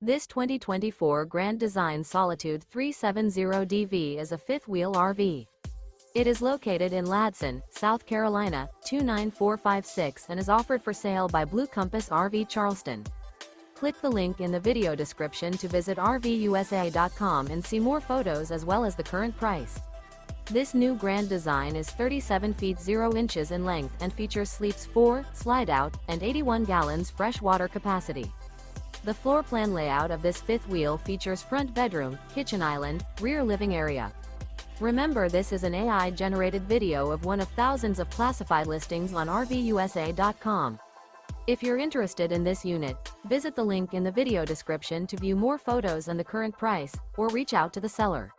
This 2024 Grand Design Solitude 370DV is a fifth-wheel RV. It is located in Ladson, South Carolina, 29456 and is offered for sale by Blue Compass RV Charleston. Click the link in the video description to visit RVUSA.com and see more photos as well as the current price. This new Grand Design is 37 feet 0 inches in length and features sleeps 4, Slideout, and 81 gallons fresh water capacity. The floor plan layout of this fifth wheel features front bedroom, kitchen island, rear living area. Remember, this is an AI-generated video of one of thousands of classified listings on RVUSA.com. If you're interested in this unit, visit the link in the video description to view more photos and the current price, or reach out to the seller.